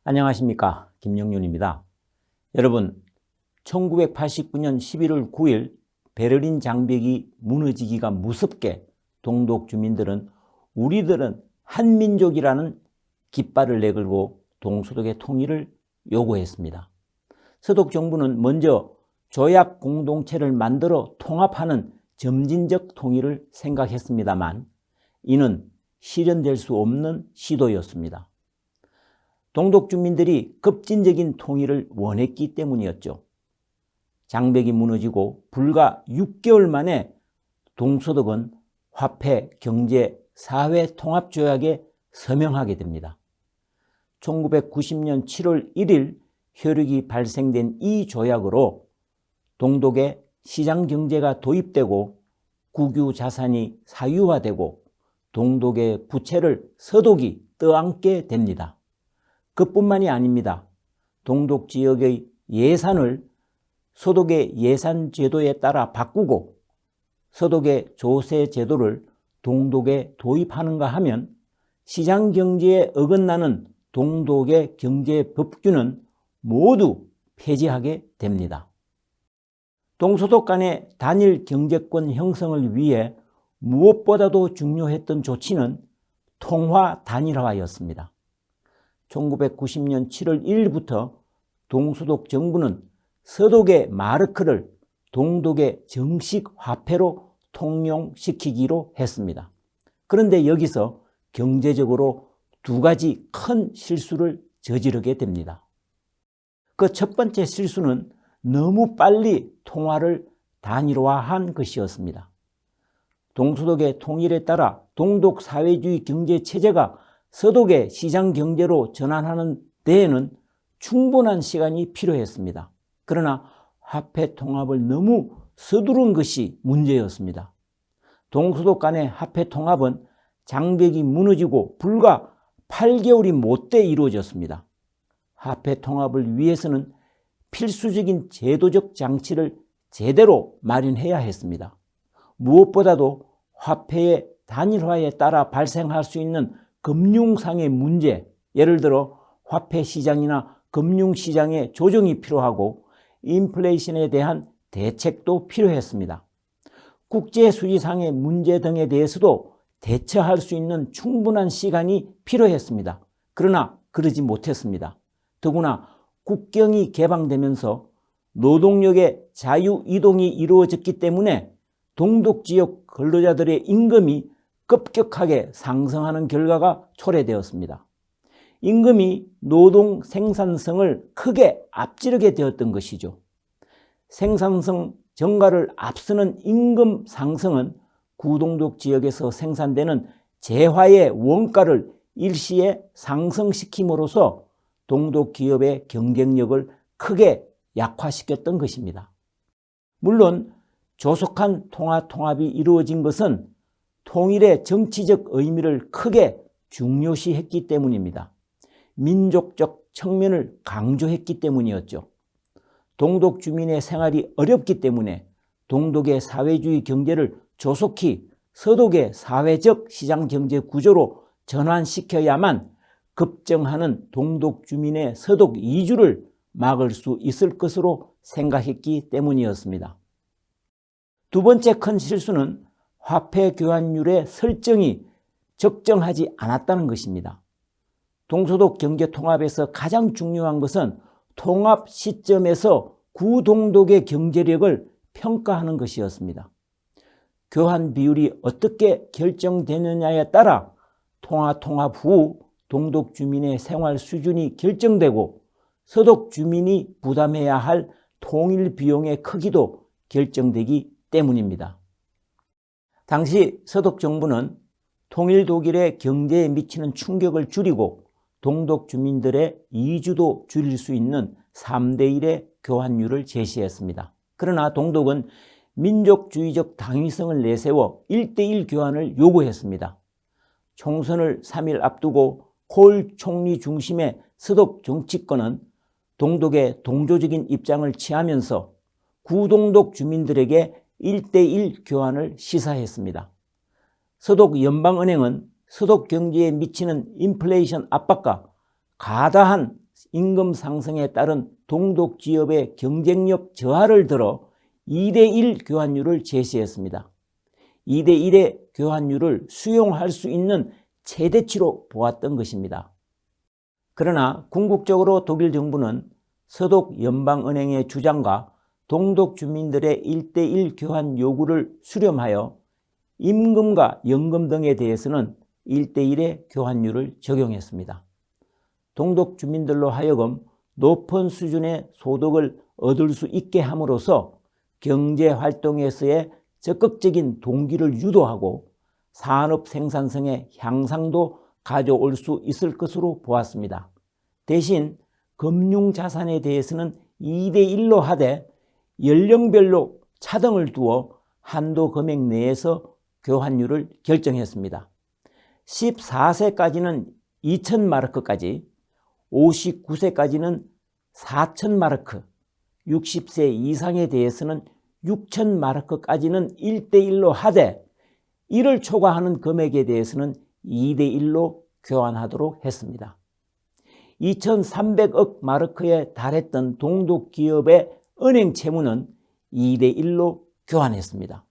안녕하십니까, 김영윤입니다. 여러분, 1989년 11월 9일 베를린 장벽이 무너지기가 무섭게 동독 주민들은 우리들은 한민족이라는 깃발을 내걸고 동서독의 통일을 요구했습니다. 서독 정부는 먼저 조약 공동체를 만들어 통합하는 점진적 통일을 생각했습니다만 이는 실현될 수 없는 시도였습니다. 동독 주민들이 급진적인 통일을 원했기 때문이었죠. 장벽이 무너지고 불과 6개월 만에 동서독은 화폐, 경제, 사회 통합 조약에 서명하게 됩니다. 1990년 7월 1일 효력이 발생된 이 조약으로 동독의 시장 경제가 도입되고 국유 자산이 사유화되고 동독의 부채를 서독이 떠안게 됩니다. 그뿐만이 아닙니다. 동독 지역의 예산을 서독의 예산 제도에 따라 바꾸고 서독의 조세 제도를 동독에 도입하는가 하면 시장 경제에 어긋나는 동독의 경제 법규는 모두 폐지하게 됩니다. 동서독 간의 단일 경제권 형성을 위해 무엇보다도 중요했던 조치는 통화 단일화였습니다. 1990년 7월 1일부터 동서독 정부는 서독의 마르크를 동독의 정식 화폐로 통용시키기로 했습니다. 그런데 여기서 경제적으로 두 가지 큰 실수를 저지르게 됩니다. 그 첫 번째 실수는 너무 빨리 통화를 단일화한 것이었습니다. 동서독의 통일에 따라 동독 사회주의 경제체제가 서독의 시장 경제로 전환하는 데에는 충분한 시간이 필요했습니다. 그러나 화폐 통합을 너무 서두른 것이 문제였습니다. 동서독 간의 화폐 통합은 장벽이 무너지고 불과 8개월이 못돼 이루어졌습니다. 화폐 통합을 위해서는 필수적인 제도적 장치를 제대로 마련해야 했습니다. 무엇보다도 화폐의 단일화에 따라 발생할 수 있는 금융상의 문제, 예를 들어 화폐 시장이나 금융시장의 조정이 필요하고 인플레이션에 대한 대책도 필요했습니다. 국제수지상의 문제 등에 대해서도 대처할 수 있는 충분한 시간이 필요했습니다. 그러나 그러지 못했습니다. 더구나 국경이 개방되면서 노동력의 자유이동이 이루어졌기 때문에 동독지역 근로자들의 임금이 급격하게 상승하는 결과가 초래되었습니다. 임금이 노동 생산성을 크게 앞지르게 되었던 것이죠. 생산성 증가를 앞서는 임금 상승은 구동독 지역에서 생산되는 재화의 원가를 일시에 상승시킴으로써 동독 기업의 경쟁력을 크게 약화시켰던 것입니다. 물론 조속한 통합이 이루어진 것은 통일의 정치적 의미를 크게 중요시했기 때문입니다. 민족적 측면을 강조했기 때문이었죠. 동독 주민의 생활이 어렵기 때문에 동독의 사회주의 경제를 조속히 서독의 사회적 시장 경제 구조로 전환시켜야만 급증하는 동독 주민의 서독 이주를 막을 수 있을 것으로 생각했기 때문이었습니다. 두 번째 큰 실수는 화폐 교환율의 설정이 적정하지 않았다는 것입니다. 동서독 경제 통합에서 가장 중요한 것은 통합 시점에서 구동독의 경제력을 평가하는 것이었습니다. 교환 비율이 어떻게 결정되느냐에 따라 통합 후 동독 주민의 생활 수준이 결정되고 서독 주민이 부담해야 할 통일 비용의 크기도 결정되기 때문입니다. 당시 서독 정부는 통일 독일의 경제에 미치는 충격을 줄이고 동독 주민들의 이주도 줄일 수 있는 3대1의 교환율을 제시했습니다. 그러나 동독은 민족주의적 당위성을 내세워 1대1 교환을 요구했습니다. 총선을 3일 앞두고 콜 총리 중심의 서독 정치권은 동독의 동조적인 입장을 취하면서 구동독 주민들에게 1대1 교환을 시사했습니다. 서독 연방은행은 서독 경제에 미치는 인플레이션 압박과 가다한 임금 상승에 따른 동독 기업의 경쟁력 저하를 들어 2:1 교환율을 제시했습니다. 2:1의 교환율을 수용할 수 있는 최대치로 보았던 것입니다. 그러나 궁극적으로 독일 정부는 서독 연방은행의 주장과 동독 주민들의 1:1 교환 요구를 수렴하여 임금과 연금 등에 대해서는 1:1의 교환율을 적용했습니다. 동독 주민들로 하여금 높은 수준의 소득을 얻을 수 있게 함으로써 경제활동에서의 적극적인 동기를 유도하고 산업 생산성의 향상도 가져올 수 있을 것으로 보았습니다. 대신 금융자산에 대해서는 2:1로 하되 연령별로 차등을 두어 한도 금액 내에서 교환율을 결정했습니다. 14세까지는 2,000마르크까지, 59세까지는 4,000마르크, 60세 이상에 대해서는 6,000마르크까지는 1:1로 하되 이를 초과하는 금액에 대해서는 2:1로 교환하도록 했습니다. 2,300억 마르크에 달했던 동독 기업의 은행 채무는 2:1로 교환했습니다.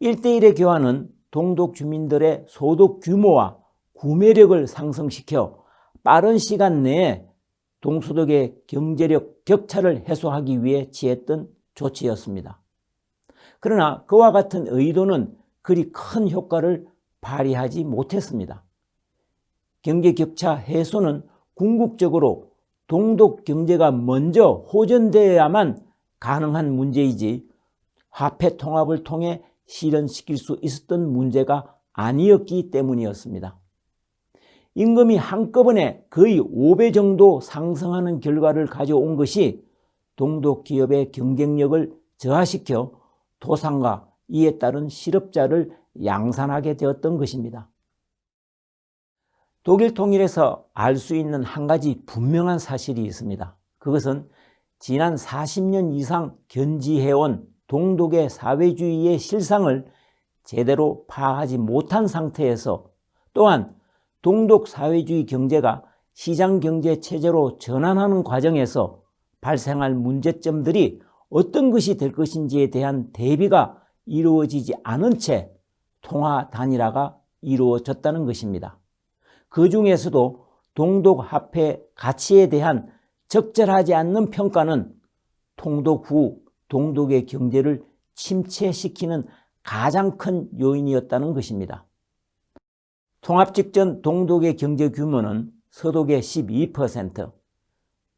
1:1의 교환은 동독 주민들의 소득 규모와 구매력을 상승시켜 빠른 시간 내에 동소득의 경제력 격차를 해소하기 위해 취했던 조치였습니다. 그러나 그와 같은 의도는 그리 큰 효과를 발휘하지 못했습니다. 경제 격차 해소는 궁극적으로 동독 경제가 먼저 호전되어야만 가능한 문제이지 화폐 통합을 통해 실현시킬 수 있었던 문제가 아니었기 때문이었습니다. 임금이 한꺼번에 거의 5배 정도 상승하는 결과를 가져온 것이 동독 기업의 경쟁력을 저하시켜 도산과 이에 따른 실업자를 양산하게 되었던 것입니다. 독일 통일에서 알 수 있는 한 가지 분명한 사실이 있습니다. 그것은 지난 40년 이상 견지해온 동독의 사회주의의 실상을 제대로 파악하지 못한 상태에서 또한 동독 사회주의 경제가 시장경제 체제로 전환하는 과정에서 발생할 문제점들이 어떤 것이 될 것인지에 대한 대비가 이루어지지 않은 채 통화 단일화가 이루어졌다는 것입니다. 그 중에서도 동독 화폐 가치에 대한 적절하지 않는 평가는 통독 후 동독의 경제를 침체시키는 가장 큰 요인이었다는 것입니다. 통합 직전 동독의 경제 규모는 서독의 12%,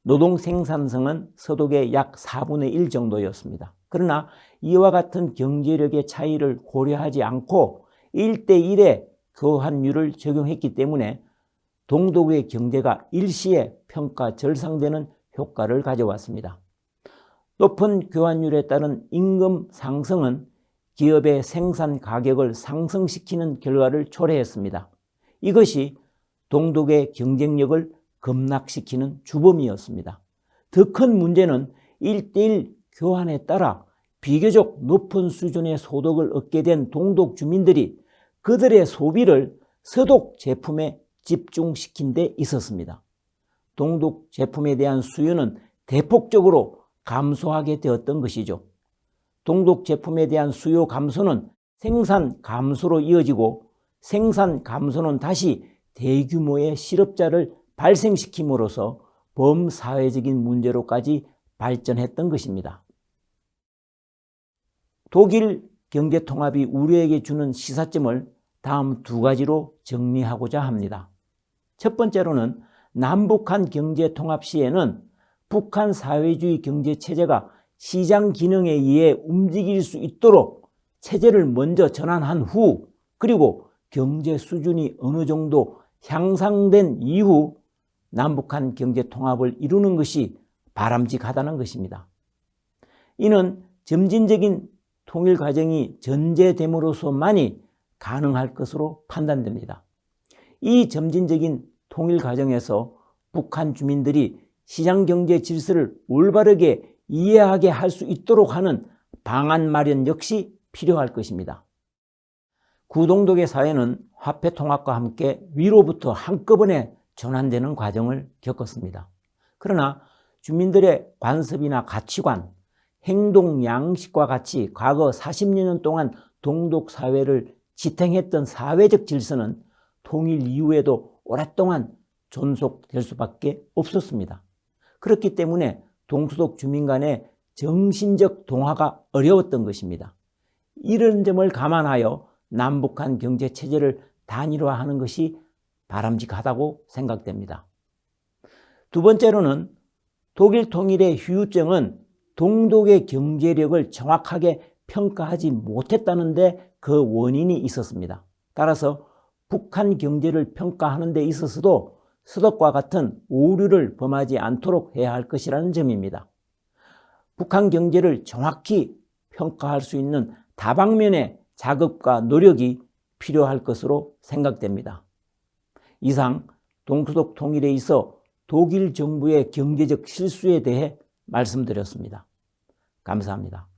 노동 생산성은 서독의 약 4분의 1 정도였습니다. 그러나 이와 같은 경제력의 차이를 고려하지 않고 1:1의 교환율을 적용했기 때문에 동독의 경제가 일시에 평가 절상되는 효과를 가져왔습니다. 높은 교환율에 따른 임금 상승은 기업의 생산 가격을 상승시키는 결과를 초래했습니다. 이것이 동독의 경쟁력을 급락시키는 주범이었습니다. 더 큰 문제는 1:1 교환에 따라 비교적 높은 수준의 소득을 얻게 된 동독 주민들이 그들의 소비를 서독 제품에 집중시킨 데 있었습니다. 동독 제품에 대한 수요는 대폭적으로 감소하게 되었던 것이죠. 동독 제품에 대한 수요 감소는 생산 감소로 이어지고 생산 감소는 다시 대규모의 실업자를 발생시킴으로써 범사회적인 문제로까지 발전했던 것입니다. 독일 경제통합이 우리에게 주는 시사점을 다음 두 가지로 정리하고자 합니다. 첫 번째로는 남북한 경제통합 시에는 북한 사회주의 경제체제가 시장 기능에 의해 움직일 수 있도록 체제를 먼저 전환한 후 그리고 경제 수준이 어느 정도 향상된 이후 남북한 경제통합을 이루는 것이 바람직하다는 것입니다. 이는 점진적인 통일 과정이 전제됨으로써만이 가능할 것으로 판단됩니다. 이 점진적인 통일 과정에서 북한 주민들이 시장경제 질서를 올바르게 이해하게 할 수 있도록 하는 방안 마련 역시 필요할 것입니다. 구동독의 사회는 화폐 통합과 함께 위로부터 한꺼번에 전환되는 과정을 겪었습니다. 그러나 주민들의 관습이나 가치관, 행동 양식과 같이 과거 40년 동안 동독 사회를 지탱했던 사회적 질서는 통일 이후에도 오랫동안 존속될 수밖에 없었습니다. 그렇기 때문에 동서독 주민 간의 정신적 동화가 어려웠던 것입니다. 이런 점을 감안하여 남북한 경제체제를 단일화하는 것이 바람직하다고 생각됩니다. 두 번째로는 독일 통일의 후유증은 동독의 경제력을 정확하게 평가하지 못했다는 데 그 원인이 있었습니다. 따라서 북한 경제를 평가하는 데 있어서도 서독과 같은 오류를 범하지 않도록 해야 할 것이라는 점입니다. 북한 경제를 정확히 평가할 수 있는 다방면의 작업과 노력이 필요할 것으로 생각됩니다. 이상 동서독 통일에 있어 독일 정부의 경제적 실수에 대해 말씀드렸습니다. 감사합니다.